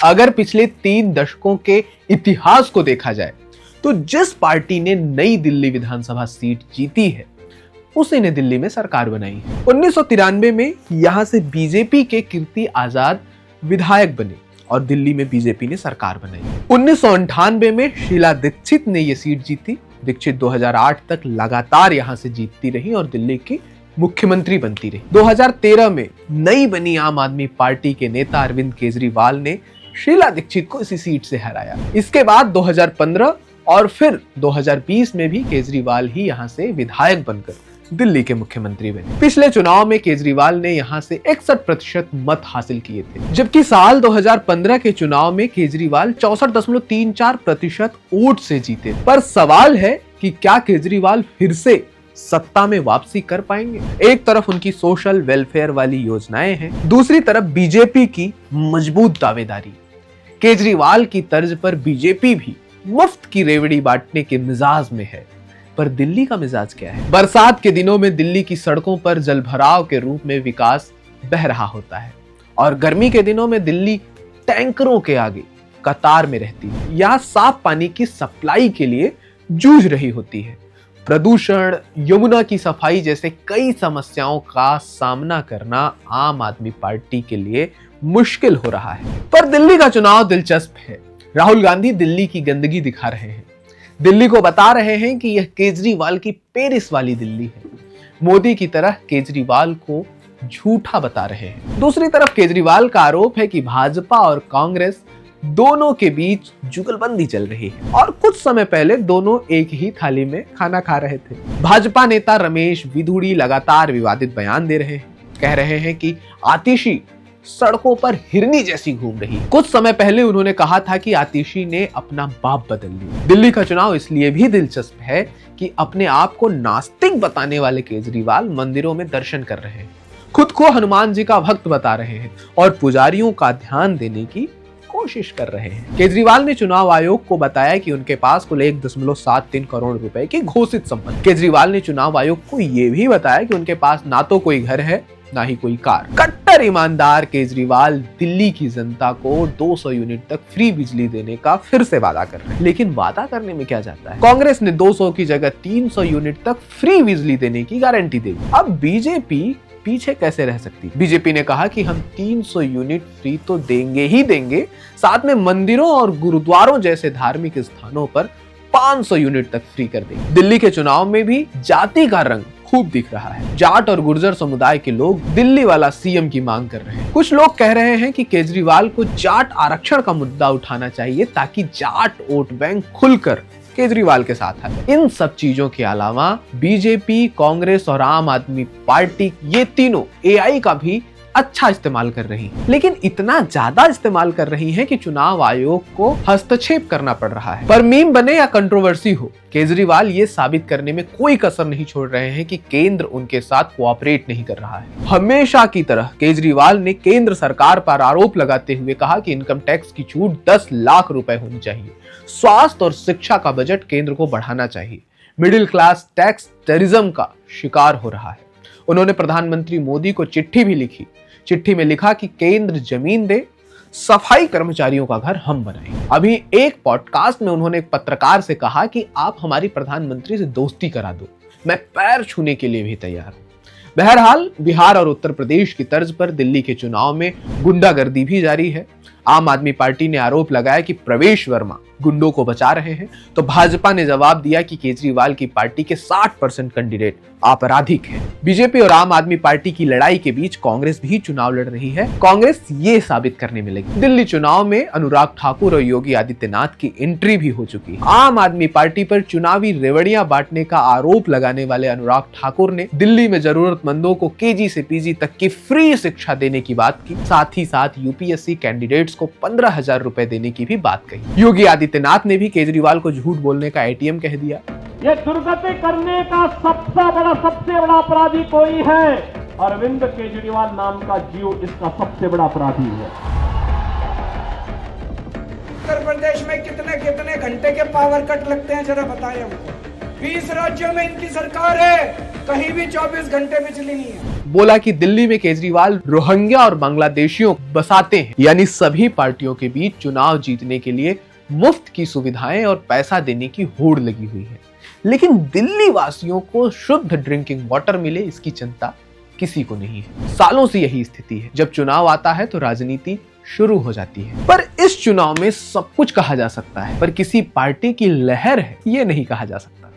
अगर पिछले 3 दशकों के इतिहास को देखा जाए तो जिस पार्टी ने नई दिल्ली विधानसभा सीट जीती है उसी ने दिल्ली में सरकार बनाई है। 1993 में यहां से बीजेपी के कीर्ति आजाद विधायक बने और दिल्ली में बीजेपी ने सरकार बनाई। 1998 में शीला दीक्षित ने यह सीट जीती। दीक्षित 2008 तक लगातार यहां से जीतती रही और दिल्ली की मुख्यमंत्री बनती रही। 2013 में नई बनी आम आदमी पार्टी के नेता अरविंद केजरीवाल ने शीला दीक्षित को इसी सीट से हराया। इसके बाद 2015 और फिर 2020 में भी केजरीवाल ही यहां से विधायक बनकर दिल्ली के मुख्यमंत्री बने। पिछले चुनाव में केजरीवाल ने यहां से 61% मत हासिल किए थे, जबकि साल 2015 के चुनाव में केजरीवाल 64.34% वोट से जीते। पर सवाल है कि क्या केजरीवाल फिर से सत्ता में वापसी कर पाएंगे? एक तरफ उनकी सोशल वेलफेयर वाली योजनाएं हैं, दूसरी तरफ बीजेपी की मजबूत दावेदारी। केजरीवाल की तर्ज पर बीजेपी भी मुफ्त की रेवड़ी बांटने के मिजाज में है, पर दिल्ली का मिजाज क्या है? बरसात के दिनों में दिल्ली की सड़कों पर जलभराव के रूप में विकास बह रहा होता है और गर्मी के दिनों में दिल्ली टैंकरों के आगे कतार में रहती है। यहाँ साफ पानी की सप्लाई के लिए जूझ रही होती है। प्रदूषण, यमुना की सफाई जैसे कई समस्याओं का सामना करना आम आदमी पार्टी के लिए मुश्किल हो रहा है। पर दिल्ली का चुनाव दिलचस्प है। राहुल गांधी दिल्ली की गंदगी दिखा रहे हैं, दिल्ली को बता रहे हैं कि यह केजरीवाल की पेरिस वाली दिल्ली है। मोदी की तरह केजरीवाल को झूठा बता रहे हैं। दूसरी तरफ केजरीवाल का आरोप है कि भाजपा और कांग्रेस दोनों के बीच जुगलबंदी चल रही है और कुछ समय पहले दोनों एक ही थाली में खाना खा रहे थे। भाजपा नेता रमेश विधुड़ी लगातार विवादित बयान दे रहे हैं, कह रहे हैं कि आतिशी सड़कों पर हिरनी जैसी घूम रही। कुछ समय पहले उन्होंने कहा था कि आतिशी ने अपना बाप बदल लिया। दिल्ली का चुनाव इसलिए भी दिलचस्प है कि अपने आप को नास्तिक बताने वाले केजरीवाल मंदिरों में दर्शन कर रहे हैं, खुद को हनुमान जी का भक्त बता रहे हैं और पुजारियों का ध्यान देने की कोशिश कर रहे हैं। केजरीवाल ने चुनाव आयोग को बताया कि उनके पास कुल 1.73 करोड़ रुपए की घोषित संपत्ति। केजरीवाल ने चुनाव आयोग को यह भी बताया कि उनके पास ना तो कोई घर है ना ही कोई कार। कट्टर ईमानदार केजरीवाल दिल्ली की जनता को 200 यूनिट तक फ्री बिजली देने का फिर से वादा कर रहे हैं, लेकिन वादा करने में क्या जाता है? कांग्रेस ने 200 की जगह 300 यूनिट तक फ्री बिजली देने की गारंटी दी। अब बीजेपी पीछे कैसे रह सकती? बीजेपी ने कहा कि हम 300 यूनिट फ्री तो देंगे ही देंगे, साथ में मंदिरों और गुरुद्वारों जैसे धार्मिक स्थानों पर 500 यूनिट तक फ्री कर देंगे। दिल्ली के चुनाव में भी जाति का रंग खूब दिख रहा है। जाट और गुर्जर समुदाय के लोग दिल्ली वाला सीएम की मांग कर रहे हैं। कुछ लोग कह रहे हैं कि केजरीवाल को जाट आरक्षण का मुद्दा उठाना चाहिए ताकि जाट वोट बैंक खुलकर केजरीवाल के साथ आए। इन सब चीजों के अलावा बीजेपी, कांग्रेस और आम आदमी पार्टी ये तीनों एआई का भी अच्छा इस्तेमाल कर रही हैं, लेकिन इतना ज्यादा इस्तेमाल कर रही हैं कि चुनाव आयोग को हस्तक्षेप करना पड़ रहा है। पर मीम बने या कंट्रोवर्सी हो, केजरीवाल ये साबित करने में कोई कसर नहीं छोड़ रहे हैं कि केंद्र उनके साथ कोऑपरेट नहीं कर रहा है। हमेशा की तरह केजरीवाल ने केंद्र सरकार पर आरोप लगाते हुए कहा कि इनकम टैक्स की छूट 10 लाख रुपए होनी चाहिए। स्वास्थ्य और शिक्षा का बजट केंद्र को बढ़ाना चाहिए। मिडिल क्लास टैक्स टेररिज्म का शिकार हो रहा है। उन्होंने प्रधानमंत्री मोदी को चिट्ठी भी लिखी। चिट्ठी में लिखा कि केंद्र जमीन दे, सफाई कर्मचारियों का घर हम बनाएं। अभी एक पॉडकास्ट में उन्होंने एक पत्रकार से कहा कि आप हमारी प्रधानमंत्री से दोस्ती करा दो, मैं पैर छूने के लिए भी तैयार हूं। बहरहाल बिहार और उत्तर प्रदेश की तर्ज पर दिल्ली के चुनाव में गुंडागर्दी भी जारी है। आम आदमी पार्टी ने आरोप लगाया कि प्रवेश वर्मा गुंडों को बचा रहे हैं, तो भाजपा ने जवाब दिया कि केजरीवाल की पार्टी के 60% कैंडिडेट आपराधिक हैं। बीजेपी और आम आदमी पार्टी की लड़ाई के बीच कांग्रेस भी चुनाव लड़ रही है। कांग्रेस ये साबित करने में लगी। दिल्ली चुनाव में अनुराग ठाकुर और योगी आदित्यनाथ की एंट्री भी हो चुकी है। आम आदमी पार्टी पर चुनावी रेवड़ियां बांटने का आरोप लगाने वाले अनुराग ठाकुर ने दिल्ली में जरूरतमंदों को केजी से पीजी तक की फ्री शिक्षा देने की बात की। साथ ही साथ यूपीएससी कैंडिडेट्स को 15,000 रुपए देने की भी बात कही। योगी आदित्यनाथ ने भी केजरीवाल को झूठ बोलने का एटीएम कह दिया। ये दुर्गति करने का सबसे बड़ा अपराधी कोई है, अरविंद केजरीवाल नाम का जीव इसका सबसे बड़ा अपराधी है। उत्तर प्रदेश में कितने कितने घंटे के पावर कट लगते हैं, जरा बताएं हमको। 20 राज्यों में इनकी सरकार है, कहीं भी 24 घंटे बिजली नहीं है। बोला कि दिल्ली में केजरीवाल रोहिंग्या और बांग्लादेशियों को बसाते हैं, यानी सभी पार्टियों के बीच चुनाव जीतने के लिए मुफ्त की सुविधाएं और पैसा देने की होड़ लगी हुई है। लेकिन दिल्ली वासियों को शुद्ध ड्रिंकिंग वाटर मिले, इसकी चिंता किसी को नहीं है। सालों से यही स्थिति है। जब चुनाव आता है तो राजनीति शुरू हो जाती है। पर इस चुनाव में सब कुछ कहा जा सकता है, पर किसी पार्टी की लहर है ये नहीं कहा जा सकता।